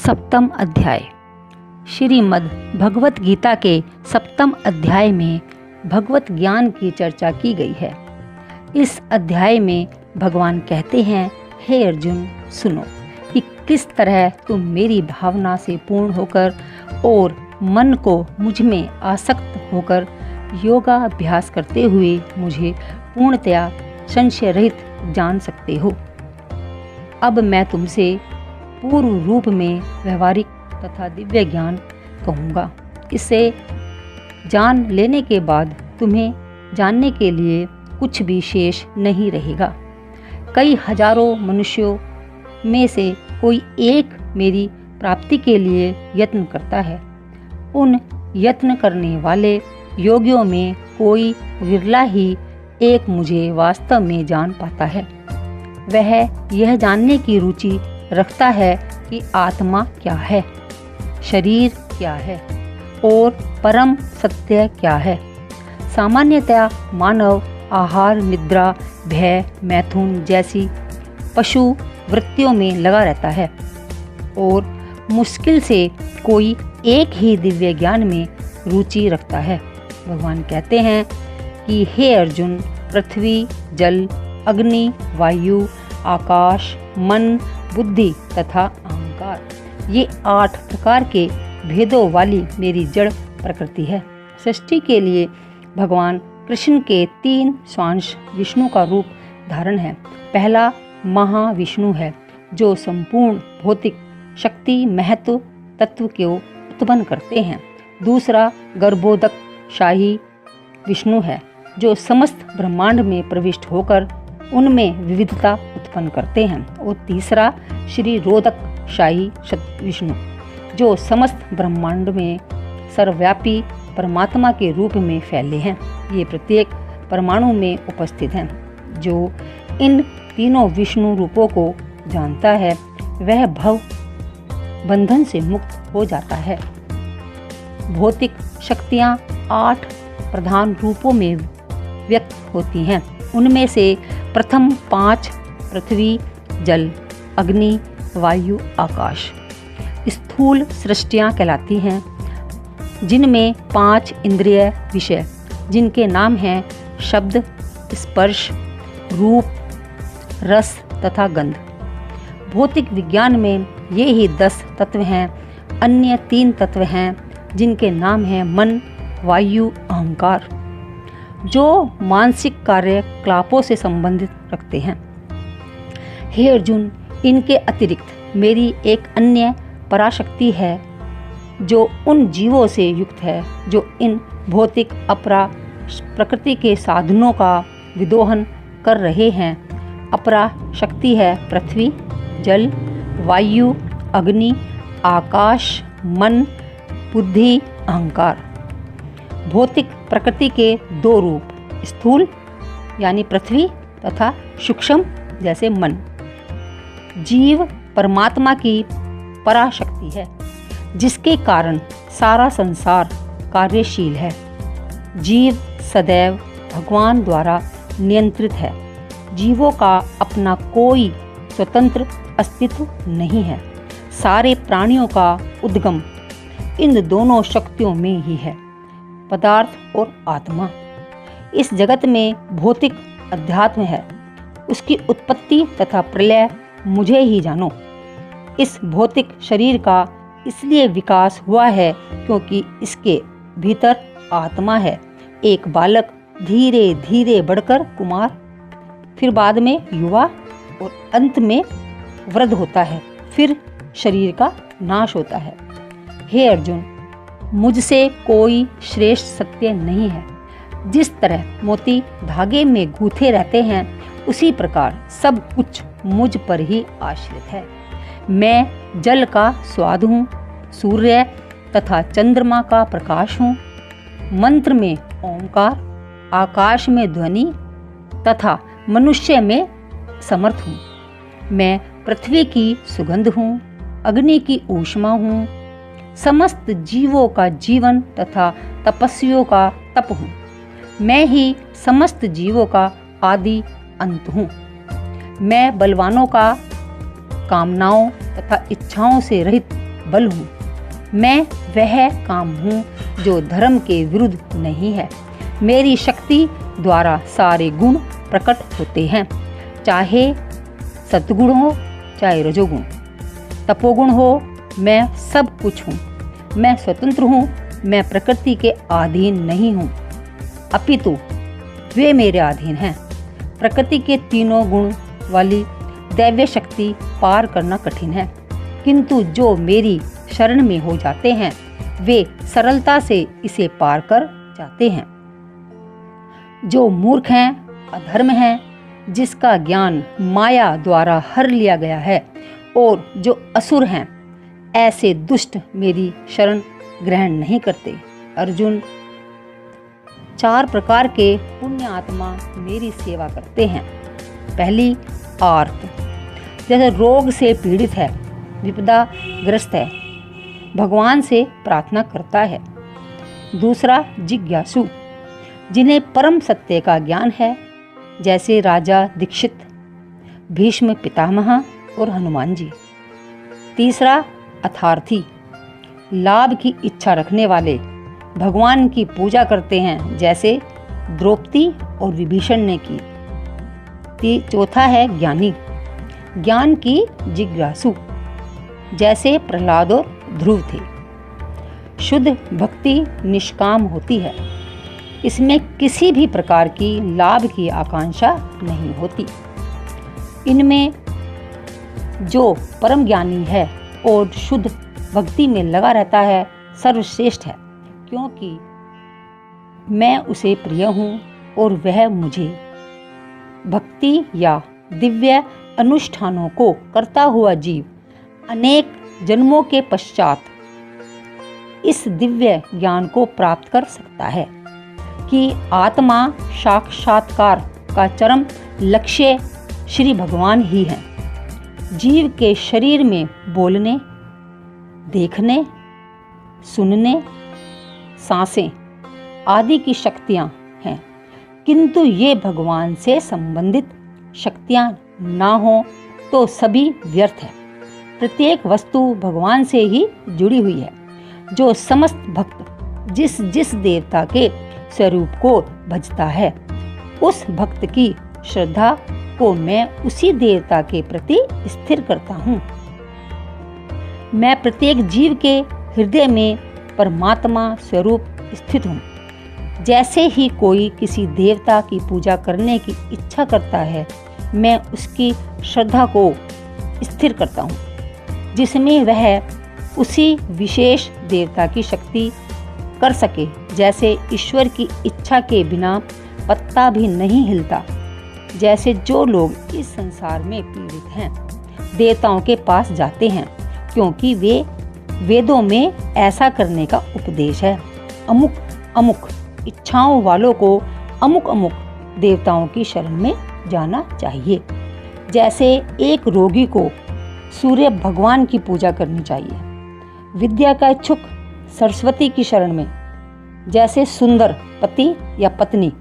सप्तम अध्याय। श्रीमद् भगवत गीता के सप्तम अध्याय में भगवत ज्ञान की चर्चा की गई है। इस अध्याय में भगवान कहते हैं, हे अर्जुन सुनो कि किस तरह तुम मेरी भावना से पूर्ण होकर और मन को मुझ में आसक्त होकर योगाभ्यास करते हुए मुझे पूर्णतया संशय रहित जान सकते हो। अब मैं तुमसे पूर्व रूप में व्यवहारिक तथा दिव्य ज्ञान कहूँगा। इसे जान लेने के बाद तुम्हें जानने के लिए कुछ भी शेष नहीं रहेगा। कई हजारों मनुष्यों में से कोई एक मेरी प्राप्ति के लिए यत्न करता है। उन यत्न करने वाले योगियों में कोई विरला ही एक मुझे वास्तव में जान पाता है। वह यह जानने की रुचि रखता है कि आत्मा क्या है, शरीर क्या है और परम सत्य क्या है। सामान्यतया मानव आहार, निद्रा, भय, मैथुन जैसी पशु वृत्तियों में लगा रहता है और मुश्किल से कोई एक ही दिव्य ज्ञान में रुचि रखता है। भगवान कहते हैं कि हे अर्जुन, पृथ्वी, जल, अग्नि, वायु, आकाश, मन, बुद्धि तथा अहंकार ये 8 प्रकार के भेदों वाली मेरी जड़ प्रकृति है। सृष्टि के लिए भगवान कृष्ण के 3 स्वांश विष्णु का रूप धारण है। पहला महाविष्णु है जो संपूर्ण भौतिक शक्ति महत्व तत्व को उत्पन्न करते हैं। दूसरा गर्भोदक शाही विष्णु है जो समस्त ब्रह्मांड में प्रविष्ट होकर उनमें विविधता उत्पन्न करते हैं। और तीसरा श्री रोदक शाही विष्णु जो समस्त ब्रह्मांड में सर्वव्यापी परमात्मा के रूप में फैले हैं। ये प्रत्येक परमाणु में उपस्थित हैं। जो इन तीनों विष्णु रूपों को जानता है वह भव बंधन से मुक्त हो जाता है। भौतिक शक्तियाँ 8 प्रधान रूपों में व्यक्त होती हैं। उनमें से प्रथम 5 पृथ्वी, जल, अग्नि, वायु, आकाश स्थूल सृष्टियाँ कहलाती हैं, जिनमें 5 इंद्रिय विषय जिनके नाम हैं शब्द, स्पर्श, रूप, रस तथा गंध। भौतिक विज्ञान में ये ही 10 तत्व हैं। अन्य 3 तत्व हैं जिनके नाम हैं मन, वायु, अहंकार, जो मानसिक कार्यकलापों से संबंधित रखते हैं। हे अर्जुन, इनके अतिरिक्त मेरी एक अन्य पराशक्ति है जो उन जीवों से युक्त है जो इन भौतिक अपरा प्रकृति के साधनों का विदोहन कर रहे हैं। अपरा शक्ति है पृथ्वी, जल, वायु, अग्नि, आकाश, मन, बुद्धि, अहंकार। भौतिक प्रकृति के 2 रूप, स्थूल यानी पृथ्वी तथा सूक्ष्म जैसे मन। जीव परमात्मा की पराशक्ति है जिसके कारण सारा संसार कार्यशील है। जीव सदैव भगवान द्वारा नियंत्रित है। जीवों का अपना कोई स्वतंत्र अस्तित्व नहीं है। सारे प्राणियों का उद्गम इन दोनों शक्तियों में ही है, पदार्थ और आत्मा। इस जगत में भौतिक अध्यात्म है, उसकी उत्पत्ति तथा प्रलय मुझे ही जानो। इस भौतिक शरीर का इसलिए विकास हुआ है क्योंकि इसके भीतर आत्मा है। एक बालक धीरे धीरे बढ़कर कुमार, फिर बाद में युवा और अंत में वृद्ध होता है, फिर शरीर का नाश होता है। हे अर्जुन, मुझसे कोई श्रेष्ठ सत्य नहीं है। जिस तरह मोती धागे में गूंथे रहते हैं उसी प्रकार सब कुछ मुझ पर ही आश्रित है। मैं जल का स्वाद हूँ, सूर्य तथा चंद्रमा का प्रकाश हूँ, मंत्र में ओंकार, आकाश में ध्वनि तथा मनुष्य में समर्थ हूँ। मैं पृथ्वी की सुगंध हूँ, अग्नि की ऊष्मा हूँ, समस्त जीवों का जीवन तथा तपस्वियों का तप हूँ। मैं ही समस्त जीवों का आदि अंत हूँ। मैं बलवानों का कामनाओं तथा इच्छाओं से रहित बल हूँ। मैं वह काम हूँ जो धर्म के विरुद्ध नहीं है। मेरी शक्ति द्वारा सारे गुण प्रकट होते हैं, चाहे सद्गुण हो चाहे रजोगुण, तपोगुण हो, मैं सब कुछ हूँ। मैं स्वतंत्र हूँ, मैं प्रकृति के अधीन नहीं हूँ, अपितु वे मेरे अधीन हैं। प्रकृति के तीनों गुण वाली दैवीय शक्ति पार करना कठिन है, किंतु जो मेरी शरण में हो जाते हैं वे सरलता से इसे पार कर जाते हैं। जो मूर्ख हैं, अधर्म हैं, जिसका ज्ञान माया द्वारा हर लिया गया है, और जो असुर हैं, ऐसे दुष्ट मेरी शरण ग्रहण नहीं करते। अर्जुन, 4 प्रकार के पुण्य आत्मा मेरी सेवा करते हैं। पहली, आर्त, जैसे रोग से पीड़ित है, विपदा ग्रस्त है, भगवान से प्रार्थना करता है। दूसरा, जिज्ञासु, जिन्हें परम सत्य का ज्ञान है, जैसे राजा दीक्षित, भीष्म पितामह और हनुमान जी। तीसरा, अर्थार्थी, लाभ की इच्छा रखने वाले, भगवान की पूजा करते हैं, जैसे द्रौपदी और विभीषण ने की। चौथा है ज्ञानी, ज्ञान की जिज्ञासु, जैसे प्रहलाद और ध्रुव थे। शुद्ध भक्ति निष्काम होती है, इसमें किसी भी प्रकार की लाभ की आकांक्षा नहीं होती। इनमें जो परम ज्ञानी है और शुद्ध भक्ति में लगा रहता है, सर्वश्रेष्ठ है, क्योंकि मैं उसे प्रिय हूँ और वह मुझे। भक्ति या दिव्य अनुष्ठानों को करता हुआ जीव अनेक जन्मों के पश्चात इस दिव्य ज्ञान को प्राप्त कर सकता है कि आत्मा साक्षात्कार का चरम लक्ष्य श्री भगवान ही है। जीव के शरीर में बोलने, देखने, सुनने, सांसें आदि की शक्तियाँ हैं, किंतु ये भगवान से संबंधित शक्तियाँ ना हो तो सभी व्यर्थ है। प्रत्येक वस्तु भगवान से ही जुड़ी हुई है। जो समस्त भक्त जिस जिस देवता के स्वरूप को भजता है, उस भक्त की श्रद्धा को मैं उसी देवता के प्रति स्थिर करता हूँ। मैं प्रत्येक जीव के हृदय में परमात्मा स्वरूप स्थित हूँ। जैसे ही कोई किसी देवता की पूजा करने की इच्छा करता है, मैं उसकी श्रद्धा को स्थिर करता हूँ, जिसमें वह उसी विशेष देवता की शक्ति कर सके। जैसे ईश्वर की इच्छा के बिना पत्ता भी नहीं हिलता, जैसे जो लोग इस संसार में पीड़ित हैं देवताओं के पास जाते हैं, क्योंकि वे वेदों में ऐसा करने का उपदेश है। अमुक अमुक इच्छाओं वालों को अमुक अमुक देवताओं की शरण में जाना चाहिए। जैसे एक रोगी को सूर्य भगवान की पूजा करनी चाहिए, विद्या का इच्छुक सरस्वती की शरण में, जैसे सुंदर पति या पत्नी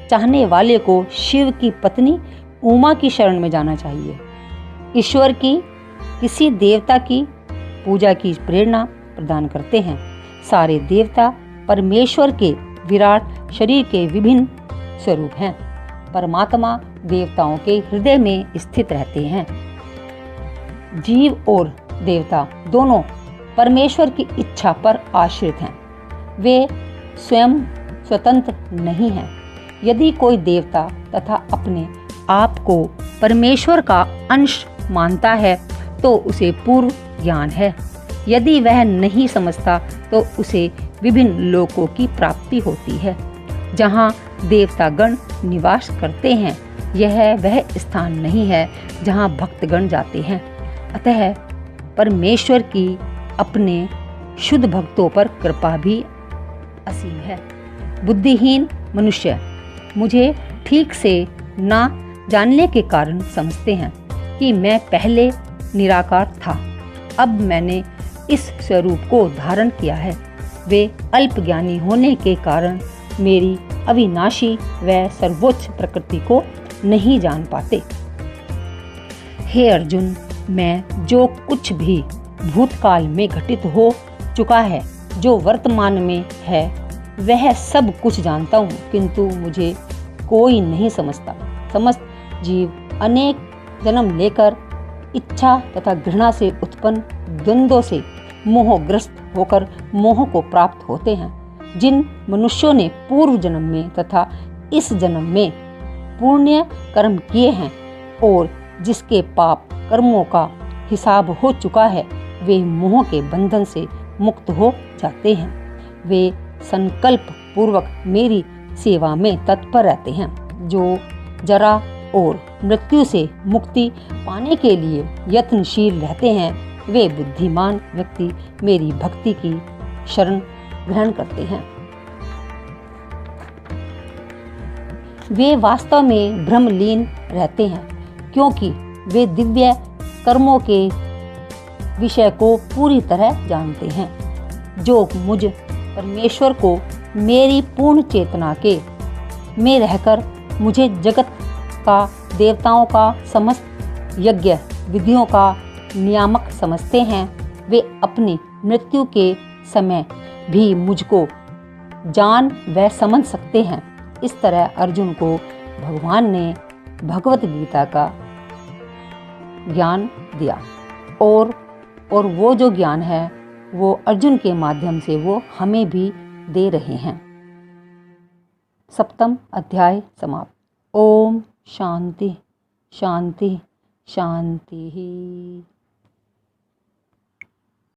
चाहने वाले को शिव की पत्नी उमा की शरण में जाना चाहिए। ईश्वर की किसी देवता की पूजा की प्रेरणा प्रदान करते हैं। सारे देवता परमेश्वर के विराट शरीर के विभिन्न स्वरूप हैं। परमात्मा देवताओं के हृदय में स्थित रहते हैं। जीव और देवता दोनों परमेश्वर की इच्छा पर आश्रित हैं। वे स्वयं स्वतंत्र नहीं हैं। यदि कोई देवता तथा अपने आप को परमेश्वर का अंश मानता है तो उसे पूर्व ज्ञान है। यदि वह नहीं समझता तो उसे विभिन्न लोकों की प्राप्ति होती है, जहाँ देवतागण निवास करते हैं। यह वह स्थान नहीं है जहाँ भक्तगण जाते हैं। अतः परमेश्वर की अपने शुद्ध भक्तों पर कृपा भी असीम है। बुद्धिहीन मनुष्य मुझे ठीक से ना जानने के कारण समझते हैं कि मैं पहले निराकार था, अब मैंने इस स्वरूप को धारण किया है। वे अल्पज्ञानी होने के कारण मेरी अविनाशी व सर्वोच्च प्रकृति को नहीं जान पाते। हे अर्जुन, मैं जो कुछ भी भूतकाल में घटित हो चुका है, जो वर्तमान में है, वह सब कुछ जानता हूँ, किंतु मुझे कोई नहीं समझता। समस्त जीव अनेक जन्म लेकर इच्छा तथा घृणा से उत्पन्न द्वंद्वों से मोहग्रस्त होकर मोह को प्राप्त होते हैं। जिन मनुष्यों ने पूर्व जन्म में तथा इस जन्म में पुण्य कर्म किए हैं और जिसके पाप कर्मों का हिसाब हो चुका है, वे मोह के बंधन से मुक्त हो जाते हैं। वे संकल्प पूर्वक मेरी सेवा में तत्पर रहते हैं। जो जरा और मृत्यु से मुक्ति पाने के लिए यत्नशील रहते हैं, वे बुद्धिमान व्यक्ति मेरी भक्ति की शरण ग्रहण करते हैं। वे वास्तव में भ्रमलीन रहते हैं, क्योंकि वे दिव्य कर्मों के विषय को पूरी तरह जानते हैं। जो मुझ परमेश्वर को मेरी पूर्ण चेतना के में रहकर मुझे जगत का, देवताओं का, समस्त यज्ञ विधियों का नियामक समझते हैं, वे अपनी मृत्यु के समय भी मुझको जान व समझ सकते हैं। इस तरह अर्जुन को भगवान ने भगवत गीता का ज्ञान दिया और वो जो ज्ञान है वो अर्जुन के माध्यम से वो हमें भी दे रहे हैं। 7वां अध्याय समाप्त। ओम शांति शांति शांति।